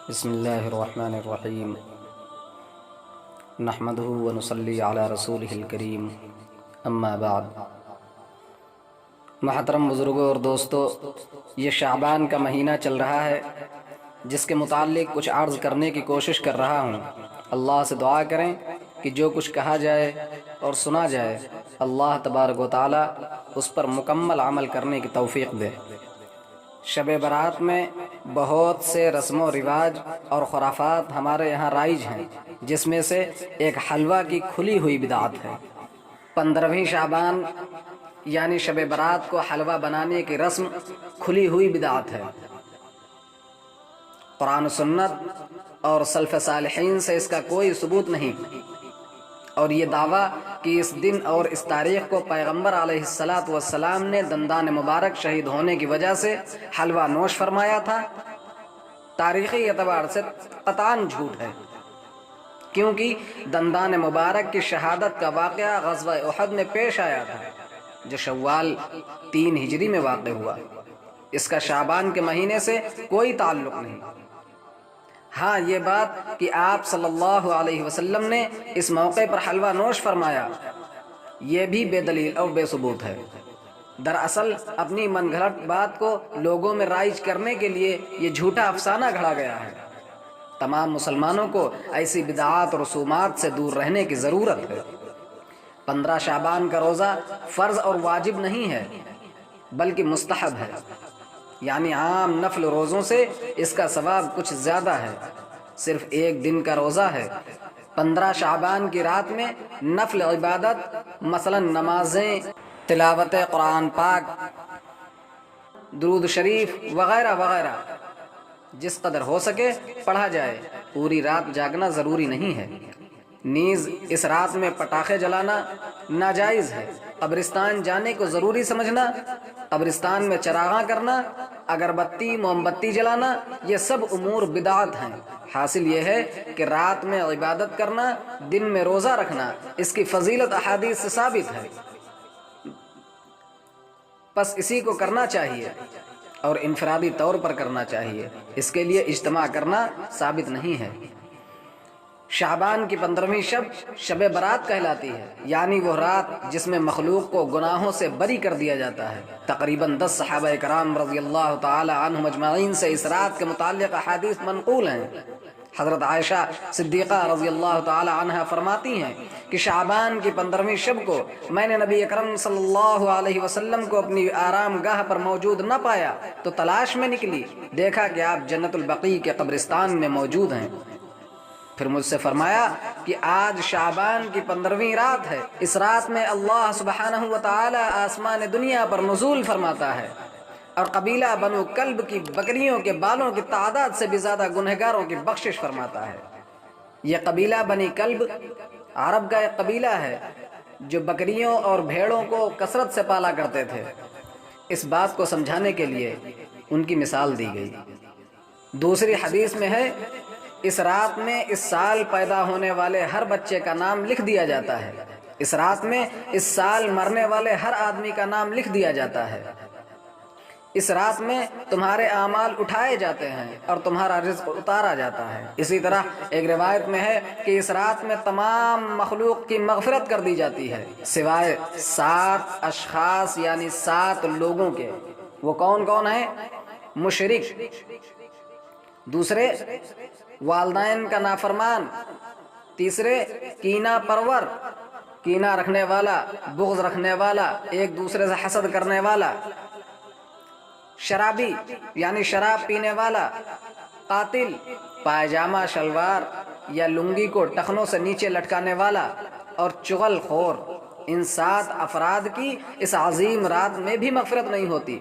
بسم اللہ الرحمن الرحیم نحمدہ ونصلی علی رسولہ الکریم اما بعد۔ محترم بزرگوں اور دوستو، یہ شعبان کا مہینہ چل رہا ہے جس کے متعلق کچھ عرض کرنے کی کوشش کر رہا ہوں۔ اللہ سے دعا کریں کہ جو کچھ کہا جائے اور سنا جائے اللہ تبارک و تعالی اس پر مکمل عمل کرنے کی توفیق دے۔ شب برات میں بہت سے رسم و رواج اور خرافات ہمارے یہاں رائج ہیں، جس میں سے ایک حلوہ کی کھلی ہوئی بدعت ہے۔ 15ویں شعبان یعنی شب برات کو حلوہ بنانے کی رسم کھلی ہوئی بدعت ہے۔ قرآن و سنت اور سلف صالحین سے اس کا کوئی ثبوت نہیں، اور یہ دعویٰ کہ اس دن اور اس تاریخ کو پیغمبر علیہ السلام نے دندان مبارک شہید ہونے کی وجہ سے حلوہ نوش فرمایا تھا، تاریخی اعتبار سے قطعاً جھوٹ ہے، کیونکہ دندان مبارک کی شہادت کا واقعہ غزوہ احد میں پیش آیا تھا جو شوال 3 ہجری میں واقع ہوا۔ اس کا شعبان کے مہینے سے کوئی تعلق نہیں۔ ہاں، یہ بات کہ آپ صلی اللہ علیہ وسلم نے اس موقع پر حلوہ نوش فرمایا، یہ بھی بے دلیل اور بے ثبوت ہے۔ دراصل اپنی من گھڑت بات کو لوگوں میں رائج کرنے کے لیے یہ جھوٹا افسانہ گھڑا گیا ہے۔ تمام مسلمانوں کو ایسی بدعات اور رسومات سے دور رہنے کی ضرورت ہے۔ 15 شعبان کا روزہ فرض اور واجب نہیں ہے بلکہ مستحب ہے، یعنی عام نفل روزوں سے اس کا ثواب کچھ زیادہ ہے۔ صرف ایک دن کا روزہ ہے۔ 15 شعبان کی رات میں نفل عبادت مثلا نمازیں، تلاوت قرآن پاک، درود شریف وغیرہ وغیرہ جس قدر ہو سکے پڑھا جائے۔ پوری رات جاگنا ضروری نہیں ہے۔ نیز اس رات میں پٹاخے جلانا ناجائز ہے۔ قبرستان جانے کو ضروری سمجھنا، قبرستان میں چراغاں کرنا، اگربتی موم بتی جلانا، یہ سب امور بدعت ہیں۔ حاصل یہ ہے کہ رات میں عبادت کرنا، دن میں روزہ رکھنا، اس کی فضیلت احادیث سے ثابت ہے، بس اسی کو کرنا چاہیے اور انفرادی طور پر کرنا چاہیے، اس کے لیے اجتماع کرنا ثابت نہیں ہے۔ شعبان کی 15ویں شب برات کہلاتی ہے، یعنی وہ رات جس میں مخلوق کو گناہوں سے بری کر دیا جاتا ہے۔ تقریباً 10 صحابہ کرام رضی اللہ تعالی عنہم اجمعین سے اس رات کے متعلق احادیث منقول ہیں۔ حضرت عائشہ صدیقہ رضی اللہ تعالی عنہا فرماتی ہیں کہ شعبان کی 15ویں شب کو میں نے نبی اکرم صلی اللہ علیہ وسلم کو اپنی آرام گاہ پر موجود نہ پایا تو تلاش میں نکلی، دیکھا کہ آپ جنت البقیع کے قبرستان میں موجود ہیں۔ پھر مجھ سے فرمایا کہ آج شعبان کی 15ویں رات ہے، اس رات میں اللہ سبحانہ و تعالی آسمان دنیا پر نزول فرماتا ہے اور قبیلہ بنو کلب کی بکریوں کے بالوں کی تعداد سے بھی زیادہ گنہگاروں کی بخشش فرماتا ہے۔ یہ قبیلہ بنی کلب عرب کا ایک قبیلہ ہے جو بکریوں اور بھیڑوں کو کثرت سے پالا کرتے تھے۔ اس بات کو سمجھانے کے لیے ان کی مثال دی گئی۔ دوسری حدیث میں ہے، اس رات میں اس سال پیدا ہونے والے ہر بچے کا نام لکھ دیا جاتا ہے، اس رات میں اس سال مرنے والے ہر آدمی کا نام لکھ دیا جاتا ہے، اس رات میں تمہارے اعمال اٹھائے جاتے ہیں اور تمہارا رزق اتارا جاتا ہے۔ اسی طرح ایک روایت میں ہے کہ اس رات میں تمام مخلوق کی مغفرت کر دی جاتی ہے سوائے 7 اشخاص یعنی 7 لوگوں کے۔ وہ کون کون ہیں؟ مشرک، دوسرے والدین کا نافرمان، تیسرے کینہ پرور، کینہ رکھنے والا، بغض رکھنے والا، ایک دوسرے سے حسد کرنے والا، شرابی یعنی شراب پینے والا، قاتل، پائجامہ شلوار یا لنگی کو ٹخنوں سے نیچے لٹکانے والا، اور چغل خور۔ ان 7 افراد کی اس عظیم رات میں بھی مغفرت نہیں ہوتی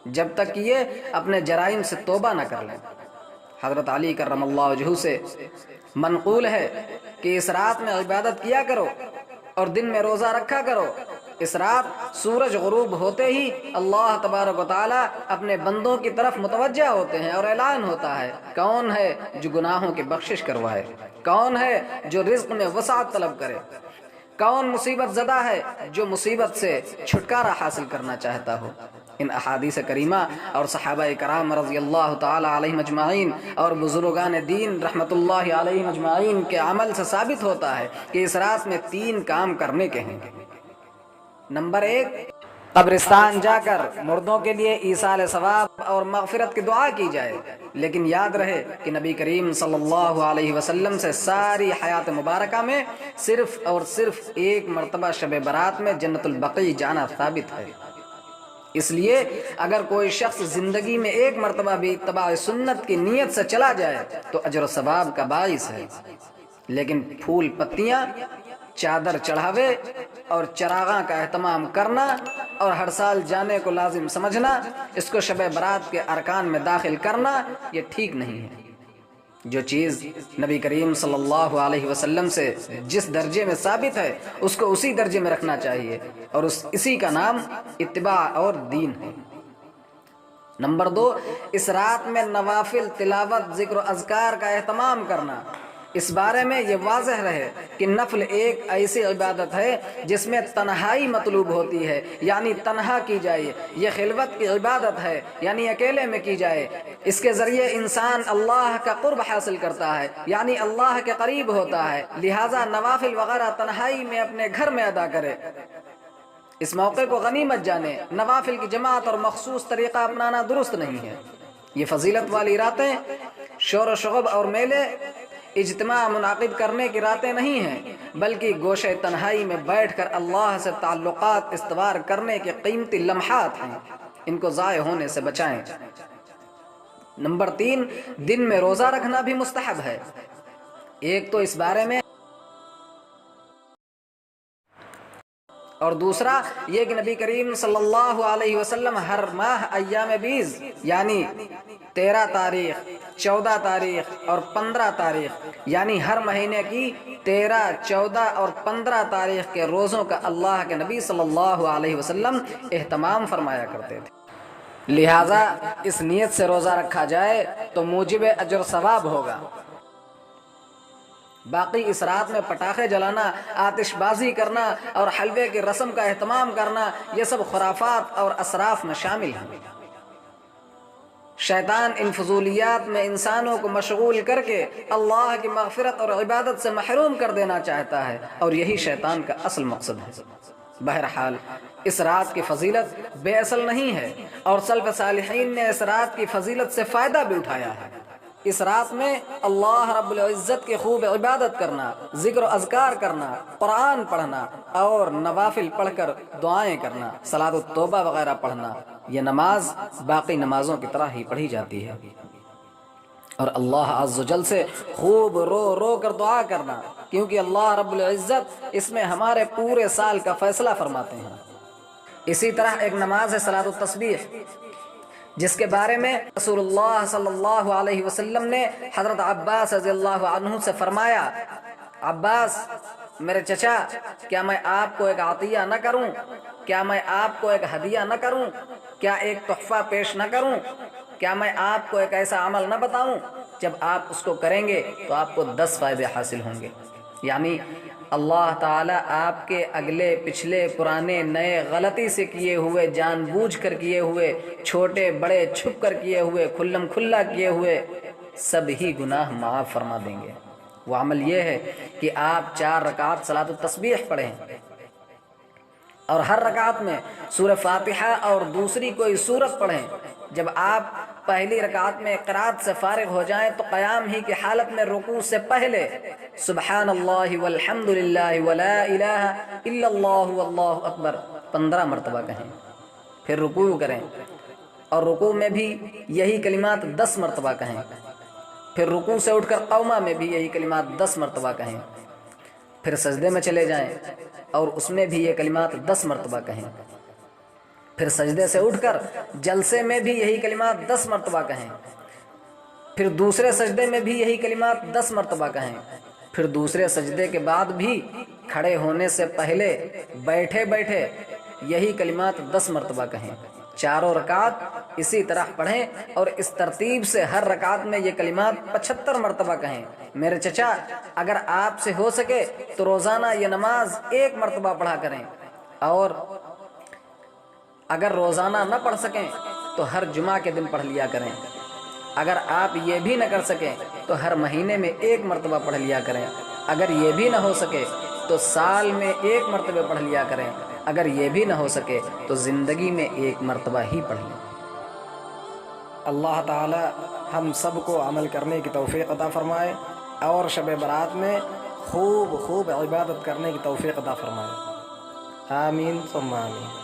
جب تک کہ یہ اپنے جرائم سے توبہ نہ کر لیں۔ حضرت علی کرم اللہ وجہہ سے منقول ہے کہ اس رات میں عبادت کیا کرو اور دن میں روزہ رکھا کرو۔ اس رات سورج غروب ہوتے ہی اللہ تبارک و تعالی اپنے بندوں کی طرف متوجہ ہوتے ہیں اور اعلان ہوتا ہے، کون ہے جو گناہوں کی بخشش کروائے، کون ہے جو رزق میں وسعت طلب کرے، کون مصیبت زدہ ہے جو مصیبت سے چھٹکارا حاصل کرنا چاہتا ہو۔ ان احادیث کریمہ اور صحابہ کرام رضی اللہ تعالی علیہم اجمعین اور بزرگان دین رحمت اللہ علیہم اجمعین کے عمل سے ثابت ہوتا ہے کہ اس رات میں 3 کام کرنے کے ہیں۔ نمبر 1، قبرستان جا کر مردوں کے لیے ایصال ثواب اور مغفرت کی دعا کی جائے، لیکن یاد رہے کہ نبی کریم صلی اللہ علیہ وسلم سے ساری حیات مبارکہ میں صرف اور صرف 1 مرتبہ شب برات میں جنت البقیع جانا ثابت ہے۔ اس لیے اگر کوئی شخص زندگی میں 1 مرتبہ بھی اتباع سنت کی نیت سے چلا جائے تو اجر و ثواب کا باعث ہے، لیکن پھول پتیاں، چادر چڑھاوے اور چراغاں کا اہتمام کرنا اور ہر سال جانے کو لازم سمجھنا، اس کو شب برات کے ارکان میں داخل کرنا، یہ ٹھیک نہیں ہے۔ جو چیز نبی کریم صلی اللہ علیہ وسلم سے جس درجے میں ثابت ہے اس کو اسی درجے میں رکھنا چاہیے، اور اسی کا نام اتباع اور دین ہے۔ نمبر 2، اس رات میں نوافل تلاوت، ذکر و اذکار کا اہتمام کرنا۔ اس بارے میں یہ واضح رہے کہ نفل ایک ایسی عبادت ہے جس میں تنہائی مطلوب ہوتی ہے، یعنی تنہا کی جائے۔ یہ خلوت کی عبادت ہے، یعنی اکیلے میں کی جائے۔ اس کے ذریعے انسان اللہ کا قرب حاصل کرتا ہے، یعنی اللہ کے قریب ہوتا ہے۔ لہٰذا نوافل وغیرہ تنہائی میں اپنے گھر میں ادا کرے۔ اس موقع کو غنیمت جانے۔ نوافل کی جماعت اور مخصوص طریقہ اپنانا درست نہیں ہے۔ یہ فضیلت والی راتیں شور و شغب اور میلے، اجتماع منعقد کرنے کی راتیں نہیں ہیں، بلکہ گوشے تنہائی میں بیٹھ کر اللہ سے تعلقات استوار کرنے کے قیمتی لمحات ہیں۔ ان کو ضائع ہونے سے بچائیں۔ نمبر 3، دن میں روزہ رکھنا بھی مستحب ہے۔ ایک تو اس بارے میں، اور دوسرا یہ کہ نبی کریم صلی اللہ علیہ وسلم ہر ماہ ایام بیض یعنی 13 تاریخ، 14 تاریخ اور 15 تاریخ، یعنی ہر مہینے کی 13، 14 اور 15 تاریخ کے روزوں کا اللہ کے نبی صلی اللہ علیہ وسلم اہتمام فرمایا کرتے تھے۔ لہٰذا اس نیت سے روزہ رکھا جائے تو موجب اجر ثواب ہوگا۔ باقی اس رات میں پٹاخے جلانا، آتش بازی کرنا اور حلوے کی رسم کا اہتمام کرنا، یہ سب خرافات اور اسراف میں شامل ہیں۔ شیطان ان فضولیات میں انسانوں کو مشغول کر کے اللہ کی مغفرت اور عبادت سے محروم کر دینا چاہتا ہے، اور یہی شیطان کا اصل مقصد ہے۔ بہرحال اس رات کی فضیلت بے اصل نہیں ہے، اور سلف صالحین نے اس رات کی فضیلت سے فائدہ بھی اٹھایا ہے۔ اس رات میں اللہ رب العزت کی خوب عبادت کرنا، ذکر و اذکار کرنا، قرآن پڑھنا اور نوافل پڑھ کر دعائیں کرنا، صلاۃ التوبہ وغیرہ پڑھنا، یہ نماز باقی نمازوں کی طرح ہی پڑھی جاتی ہے۔ اور اللہ عز و جل سے خوب رو رو کر دعا کرنا، کیونکہ اللہ رب العزت اس میں ہمارے پورے سال کا فیصلہ فرماتے ہیں۔ اسی طرح ایک نماز ہے صلاۃ التسبیح، جس کے بارے میں رسول اللہ صلی اللہ علیہ وسلم نے حضرت عباس رضی اللہ عنہ سے فرمایا، عباس میرے چچا، کیا میں آپ کو ایک عطیہ نہ کروں؟ کیا میں آپ کو ایک ہدیہ نہ کروں؟ کیا ایک تحفہ پیش نہ کروں؟ کیا میں آپ کو ایک ایسا عمل نہ بتاؤں؟ جب آپ اس کو کریں گے تو آپ کو 10 فائدے حاصل ہوں گے، یعنی اللہ تعالیٰ آپ کے اگلے پچھلے پرانے نئے غلطی سے کیے ہوئے، جان بوجھ کر کیے ہوئے، چھوٹے بڑے چھپ کر کیے ہوئے، کھلم کھلا کیے ہوئے سب ہی گناہ معاف فرما دیں گے۔ وہ عمل یہ ہے کہ آپ 4 رکعت صلاۃ التسبیح پڑھیں، اور ہر رکعت میں سورہ فاتحہ اور دوسری کوئی سورت پڑھیں۔ جب آپ پہلی رکعت میں قرات سے فارغ ہو جائیں تو قیام ہی کی حالت میں رکوع سے پہلے سبحان اللہ والحمد للہ ولا الہ الا اللہ واللہ اکبر 15 مرتبہ کہیں، پھر رکوع کریں، اور رکوع میں بھی یہی کلمات 10 مرتبہ کہیں، پھر رکوع سے اٹھ کر قومہ میں بھی یہی کلمات 10 مرتبہ کہیں، پھر سجدے میں چلے جائیں اور اس میں بھی یہ کلمات 10 مرتبہ کہیں، پھر سجدے سے اٹھ کر جلسے میں بھی یہی کلمات 10 مرتبہ کہیں، پھر دوسرے سجدے میں بھی یہی کلمات 10 مرتبہ کہیں، پھر دوسرے سجدے کے بعد بھی کھڑے ہونے سے پہلے بیٹھے بیٹھے یہی کلمات 10 مرتبہ کہیں۔ 4 رکعت اسی طرح پڑھیں اور اس ترتیب سے ہر رکعت میں یہ کلمات 75 مرتبہ کہیں۔ میرے چچا، اگر آپ سے ہو سکے تو روزانہ یہ نماز 1 مرتبہ پڑھا کریں، اور اگر روزانہ نہ پڑھ سکیں تو ہر جمعہ کے دن پڑھ لیا کریں، اگر آپ یہ بھی نہ کر سکیں تو ہر مہینے میں 1 مرتبہ پڑھ لیا کریں، اگر یہ بھی نہ ہو سکے تو سال میں 1 مرتبہ پڑھ لیا کریں، اگر یہ بھی نہ ہو سکے تو زندگی میں 1 مرتبہ ہی پڑھ لیں۔ اللہ تعالی ہم سب کو عمل کرنے کی توفیق عطا فرمائے اور شب برات میں خوب عبادت کرنے کی توفیق عطا فرمائے، آمین ثم آمین۔